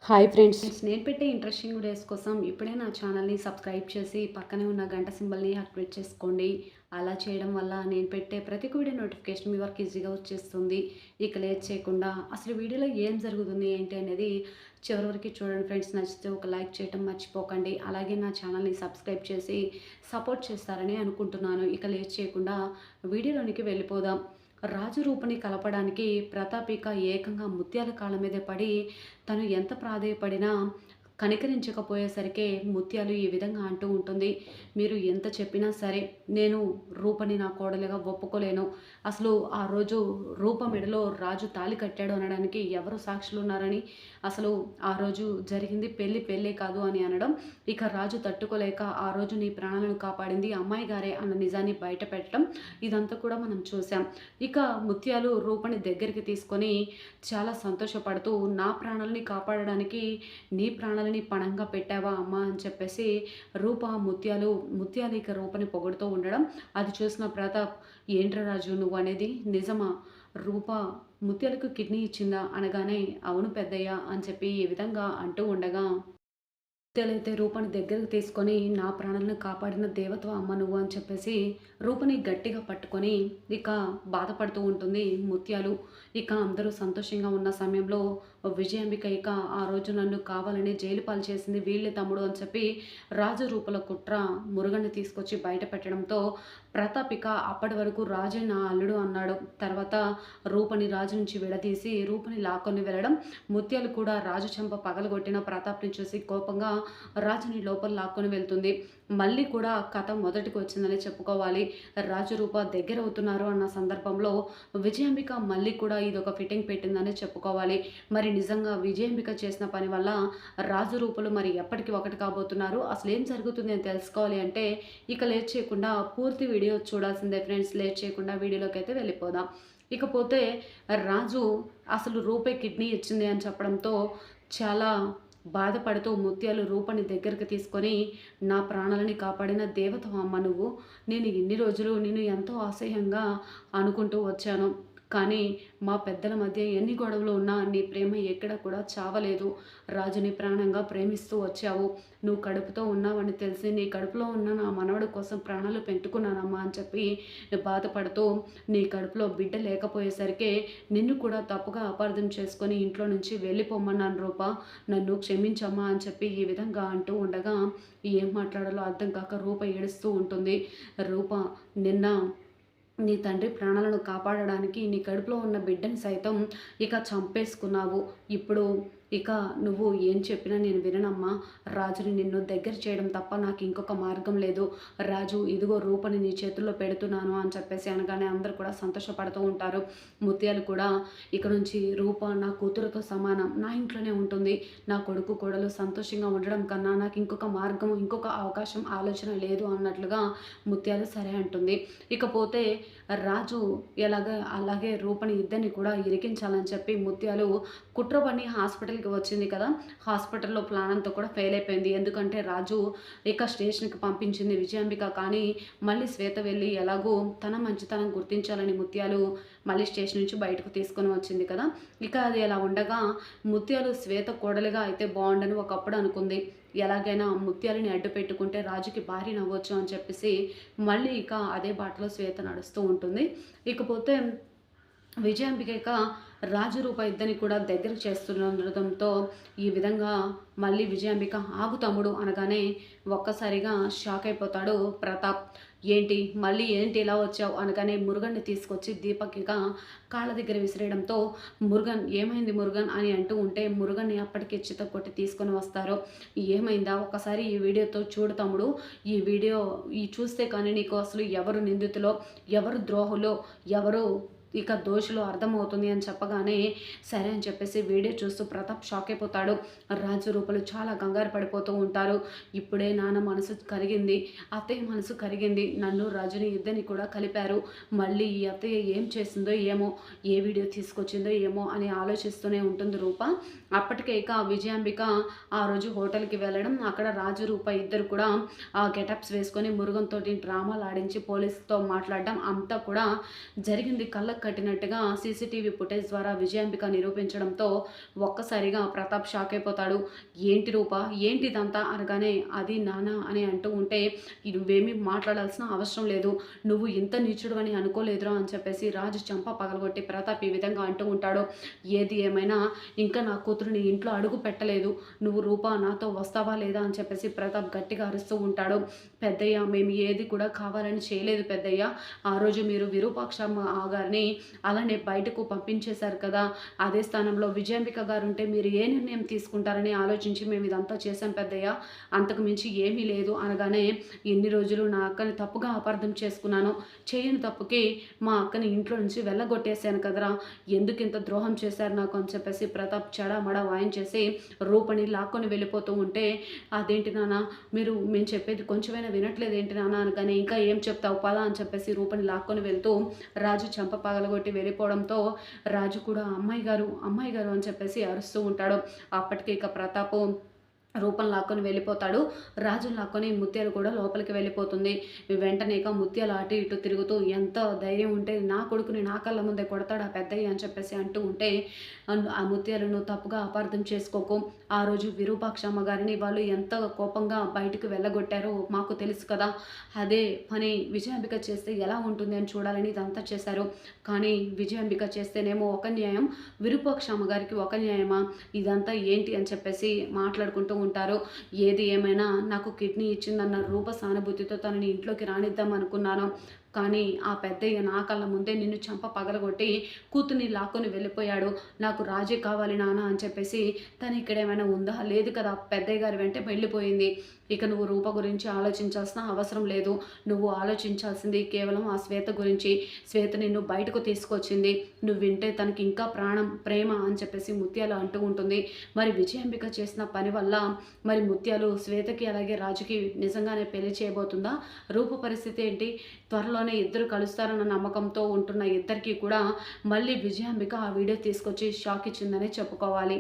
Hi friends, నేను పెట్టే interesting videos కోసం ఇప్పుడే నా ఛానల్ని సబ్స్క్రైబ్ చేసి పక్కనే ఉన్న గంట సింబల్ని యాక్టివేట్ చేసుకోండి. అలా చేయడం వల్ల నేను పెట్టే ప్రతి వీడియో నోటిఫికేషన్ మీ వరకు ఈజీగా వచ్చేస్తుంది. ఇక లేట్ చేయకుండా అసలు వీడియోలో ఏం జరుగుతుంది ఏంటి అనేది చివరి వరకు చూడండి ఫ్రెండ్స్. నచ్చితే ఒక లైక్ చేయడం మర్చిపోకండి. అలాగే నా ఛానల్ని సబ్స్క్రైబ్ చేసి సపోర్ట్ చేస్తారని అనుకుంటున్నాను. ఇక లేట్ చేయకుండా వీడియోలోనికి వెళ్ళిపోదాం. రాజు రూపని కలపడానికి ప్రతాపిక ఏకంగా ముత్యాల కాళ్ళ మీద పడి తను ఎంత ప్రాధేయపడినా కనికరించకపోయేసరికే ముత్యాలు ఈ విధంగా అంటూ ఉంటుంది. మీరు ఎంత చెప్పినా సరే నేను రూపని నా కోడలిగా ఒప్పుకోలేను. అసలు ఆ రోజు రూప మెడలో రాజు తాళి కట్టాడు అనడానికి ఎవరు సాక్షులు ఉన్నారని, అసలు ఆ రోజు జరిగింది పెళ్ళే కాదు అని అనడం, ఇక రాజు తట్టుకోలేక ఆ రోజు నీ ప్రాణాలను కాపాడింది అమ్మాయి గారే అన్న నిజాన్ని బయట పెట్టడం, ఇదంతా కూడా మనం చూసాం. ఇక ముత్యాలు రూపని దగ్గరికి తీసుకొని చాలా సంతోషపడుతూ నా ప్రాణాలని కాపాడడానికి నీ ప్రాణాలని పణంగా పెట్టావా అమ్మ అని చెప్పేసి ముత్యాలు ఇక రూపని పొగుడుతూ ఉండడం, అది చూసిన ప్రతాప్, ఏంట్రా రాజు నువ్వు అనేది నిజమా? రూప ముత్యాలకు కిడ్నీ ఇచ్చిందా అనగానే అవును పెద్దయ్య అని చెప్పి ఈ విధంగా అంటూ ఉండగా, ముత్యాలైతే రూపని దగ్గరకు తీసుకొని నా ప్రాణాలను కాపాడిన దేవత అమ్మ నువ్వు అని చెప్పేసి రూపని గట్టిగా పట్టుకొని ఇక బాధపడుతూ ఉంటుంది ముత్యాలు. ఇక అందరూ సంతోషంగా ఉన్న సమయంలో విజయాంబిక ఇక ఆ రోజు నన్ను కావాలని జైలు పాలు చేసింది వీళ్ళే తమ్ముడు అని చెప్పి రాజు రూపల కుట్ర మురుగన్ని తీసుకొచ్చి బయట పెట్టడంతో ప్రతాప్ ఇక అప్పటి వరకు రాజే నా అల్లుడు అన్నాడు. తర్వాత రూపని రాజు నుంచి విడదీసి రూపని లాక్కొని వెళ్ళడం, ముత్యాలు కూడా రాజు చెంప పగలగొట్టిన ప్రతాప్ని చూసి కోపంగా రాజుని లోపల లాక్కొని వెళ్తుంది. మళ్ళీ కూడా కథ మొదటికి వచ్చిందని చెప్పుకోవాలి. రాజు రూప దగ్గర అవుతున్నారు అన్న సందర్భంలో విజయాంబిక మళ్ళీ కూడా ఇదొక ఫిట్టింగ్ పెట్టిందని చెప్పుకోవాలి. మరి నిజంగా విజయాంబిక చేసిన పని వల్ల రాజు రూపలు మరి ఎప్పటికి ఒకటి కాబోతున్నారు, అసలు ఏం జరుగుతుంది అని తెలుసుకోవాలి అంటే ఇక లేట్ చేయకుండా పూర్తి వీడియో చూడాల్సిందే ఫ్రెండ్స్. లేట్ చేయకుండా వీడియోలోకి అయితే వెళ్ళిపోదాం. ఇకపోతే రాజు అసలు రూపే కిడ్నీ ఇచ్చింది అని చెప్పడంతో చాలా బాధపడుతూ ముత్యాలు రూపని దగ్గరికి తీసుకొని నా ప్రాణాలని కాపాడిన దేవత అమ్మ నువ్వు. నేను ఇన్ని రోజులు నేను ఎంతో అసహ్యంగా అనుకుంటూ వచ్చాను, కానీ మా పెద్దల మధ్య ఎన్ని గొడవలు ఉన్నా నీ ప్రేమ ఎక్కడ కూడా చావలేదు. రాజుని ప్రాణంగా ప్రేమిస్తూ వచ్చావు. నువ్వు కడుపుతో ఉన్నావని తెలిసి నీ కడుపులో ఉన్న నా మనవడి కోసం ప్రాణాలు పెట్టుకున్నానమ్మా అని చెప్పి బాధపడుతూ, నీ కడుపులో బిడ్డ లేకపోయేసరికి నిన్ను కూడా తప్పుగా అపార్థం చేసుకొని ఇంట్లో నుంచి వెళ్ళిపోమన్నాను రూప, నన్ను క్షమించమ్మా అని చెప్పి ఈ విధంగా అంటూ ఉండగా ఏం మాట్లాడాలో అర్థం కాక రూప ఏడుస్తూ ఉంటుంది. రూప, నిన్న నీ తండ్రి ప్రాణాలను కాపాడడానికి నీ కడుపులో ఉన్న బిడ్డని సైతం ఇక చంపేసుకున్నావు. ఇప్పుడు ఇక నువ్వు ఏం చెప్పినా నేను విననమ్మా. రాజుని నిన్ను దగ్గర చేయడం తప్ప నాకు ఇంకొక మార్గం లేదు. రాజు ఇదిగో రూపని నీ చేతుల్లో పెడుతున్నాను అని చెప్పేసి అనగానే అందరూ కూడా సంతోషపడుతూ ఉంటారు. ముత్యాలు కూడా ఇక నుంచి రూప నా కూతురుతో సమానం, నా ఇంట్లోనే ఉంటుంది. నా కొడుకు కోడలు సంతోషంగా ఉండడం కన్నా నాకు ఇంకొక మార్గం, ఇంకొక అవకాశం, ఆలోచన లేదు అన్నట్లుగా ముత్యాలు సరే అంటుంది. ఇకపోతే రాజు అలాగే రూపని ఇద్దరిని కూడా ఇరికించాలని చెప్పి ముత్యాలు కుట్ర పని హాస్పిటల్కి వచ్చింది కదా. హాస్పిటల్లో ప్లాన్ అంతా కూడా ఫెయిల్ అయిపోయింది. ఎందుకంటే రాజు ఇక స్టేషన్కి పంపించింది విజయాంబిక, కానీ మళ్ళీ శ్వేత వెళ్ళి ఎలాగో తన మంచితనం గుర్తించాలని ముత్యాలు మళ్ళీ స్టేషన్ నుంచి బయటకు తీసుకొని వచ్చింది కదా. ఇక అది ఎలా ఉండగా ముత్యాలు శ్వేత కోడలిగా అయితే బాగుండని ఒకప్పుడు అనుకుంది. ఎలాగైనా ముత్యాలని అడ్డు పెట్టుకుంటే రాజుకి భారీ నవ్వచ్చు అని చెప్పేసి మళ్ళీ ఇక అదే బాటలో శ్వేత నడుస్తూ ఉంటుంది. ఇకపోతే విజయాంబిక రాజు రూప ఇద్దరిని కూడా దగ్గర చేస్తుండటంతో ఈ విధంగా మళ్ళీ విజయాంబిక ఆగు తమ్ముడు అనగానే ఒక్కసారిగా షాక్ అయిపోతాడు ప్రతాప్. ఏంటి మళ్ళీ ఏంటి ఇలా వచ్చావు అనగానే మురుగన్ని తీసుకొచ్చి దీపక్గా కాళ్ళ దగ్గర విసిరేయడంతో మురుగన్ ఏమైంది మురుగన్ అని అంటూ ఉంటే మురుగన్ని అప్పటికే చిత్త కొట్టి తీసుకొని వస్తారు. ఏమైందా ఒక్కసారి ఈ వీడియోతో చూడు తమ్ముడు, ఈ చూస్తే కానీ నీకు అసలు ఎవరు నిందితులో, ఎవరు ద్రోహులో, ఎవరు ఇక దోషులు అర్థమవుతుంది అని చెప్పగానే సరే అని చెప్పేసి వీడియో చూస్తూ ప్రతాప్ షాక్ అయిపోతాడు. రాజు రూపలు చాలా కంగారు పడిపోతూ ఉంటారు. ఇప్పుడే నాన్న మనసు కరిగింది, అత్తయ్య మనసు కరిగింది, నన్ను రాజుని ఇద్దరిని కూడా కలిపారు. మళ్ళీ ఈ అత్తయ్య ఏం చేసిందో ఏమో, ఏ వీడియో తీసుకొచ్చిందో ఏమో అని ఆలోచిస్తూనే ఉంటుంది రూప. అప్పటికే ఇక విజయాంబిక ఆ రోజు హోటల్కి వెళ్ళడం, అక్కడ రాజు రూప ఇద్దరు కూడా ఆ గెటప్స్ వేసుకొని మురుగంతో డ్రామాలు ఆడించి పోలీసుతో మాట్లాడడం అంతా కూడా జరిగింది కళ్ళకు కట్టినట్టుగా సీసీటీవీ ఫుటేజ్ ద్వారా విజయాంబిక నిరూపించడంతో ఒక్కసారిగా ప్రతాప్ షాక్ అయిపోతాడు. ఏంటి రూప, ఏంటి ఇదంతా అనగానే అది నాన్న అని అంటూ ఉంటే నువ్వేమీ మాట్లాడాల్సిన అవసరం లేదు, నువ్వు ఇంత నీచుడు అని అనుకోలేదురా అని చెప్పేసి రాజు చంప పగలగొట్టి ప్రతాప్ ఈ విధంగా అంటూ ఉంటాడు. ఏది ఏమైనా ఇంకా నా కూతురుని ఇంట్లో అడుగు పెట్టలేదు, నువ్వు రూప నాతో వస్తావా లేదా అని చెప్పేసి ప్రతాప్ గట్టిగా అరుస్తూ ఉంటాడు. పెద్దయ్య, మేము ఏది కూడా కావాలని చేయలేదు పెద్దయ్య, ఆ రోజు మీరు విరూపాక్షమ్మ గారిని అలానే బయటకు పంపించేశారు కదా, అదే స్థానంలో విజయాంబిక గారు ఉంటే మీరు ఏ నిర్ణయం తీసుకుంటారని ఆలోచించి మేము ఇదంతా చేశాం పెద్దయ్య, అంతకు మించి ఏమీ లేదు అనగానే ఎన్ని రోజులు నా అక్కని తప్పుగా అపార్థం చేసుకున్నాను, చేయని తప్పుకి మా అక్కని ఇంట్లో నుంచి వెళ్ళగొట్టేశాను కదరా, ఎందుకు ఇంత ద్రోహం చేశారు నాకు అని చెప్పేసి ప్రతాప్ చెడామడ వాయించేసి రూపని లాక్కొని వెళ్ళిపోతూ ఉంటే అదేంటి నాన్న మీరు మేము చెప్పేది కొంచెమైనా వినట్లేదు ఏంటి నాన్న అనగానే ఇంకా ఏం చెప్తావు పదా అని చెప్పేసి రూపని లాక్కొని వెళ్తూ రాజు చెంప పగలగొట్టి వెళ్ళిపోవడంతో రాజు కూడా అమ్మాయి గారు అమ్మాయి గారు అని చెప్పేసి అరుస్తూ ఉంటాడు. అప్పటికి ఇక ప్రతాపు రూపం లాక్కొని వెళ్ళిపోతాడు. రాజుని లాక్కొని ముత్యాలు కూడా లోపలికి వెళ్ళిపోతుంది. వెంటనే ఇక ముత్యాలు అటు ఇటు తిరుగుతూ ఎంత ధైర్యం ఉంటే నా కొడుకుని నా కళ్ళ ముందే కొడతాడు ఆ పెద్దయ్య అని చెప్పేసి అంటూ ఉంటే ఆ ముత్యాలను తప్పుగా అపార్థం చేసుకోకు, ఆ రోజు విరూపాక్షమ్మ గారిని వాళ్ళు ఎంత కోపంగా బయటకు వెళ్ళగొట్టారో మాకు తెలుసు కదా, అదే పని విజయాంబిక చేస్తే ఎలా ఉంటుంది అని చూడాలని ఇదంతా చేశారు, కానీ విజయాంబిక చేస్తేనేమో ఒక న్యాయం, విరూపాక్షమ్మ గారికి ఒక న్యాయమా, ఇదంతా ఏంటి అని చెప్పేసి మాట్లాడుకుంటూ ఉంటారు. ఏది ఏమైనా నాకు కిడ్నీ ఇచ్చిందన్న రూప సానుభూతితో తనని ఇంట్లోకి రానిద్దాం అనుకున్నాను, కానీ ఆ పెద్దయ్య నా కళ్ళ ముందే నిన్ను చంప పగలగొట్టి కూతుర్ని లాక్కొని వెళ్ళిపోయాడు, నాకు రాజే కావాలి నాన్న అని చెప్పేసి తను ఇక్కడ ఏమైనా ఉందా, లేదు కదా, పెద్దయ్య గారి వెంటే వెళ్ళిపోయింది, ఇక నువ్వు రూప గురించి ఆలోచించాల్సిన అవసరం లేదు, నువ్వు ఆలోచించాల్సింది కేవలం ఆ శ్వేత గురించి, శ్వేత నిన్ను బయటకు తీసుకొచ్చింది, నువ్వు వింటే తనకి ఇంకా ప్రాణం ప్రేమ అని చెప్పేసి ముత్యాలు అంటూ ఉంటుంది. మరి విజయాంబిక చేసిన పని వల్ల మరి ముత్యాలు శ్వేతకి అలాగే రాజుకి నిజంగానే పెళ్లి చేయబోతుందా, రూప పరిస్థితి ఏంటి, త్వరలోనే ఇద్దరు కలుస్తారన్న నమ్మకంతో ఉంటున్న ఇద్దరికి కూడా మళ్ళీ విజయాంబిక ఆ వీడియో తీసుకొచ్చి షాక్ ఇచ్చిందనే చెప్పుకోవాలి.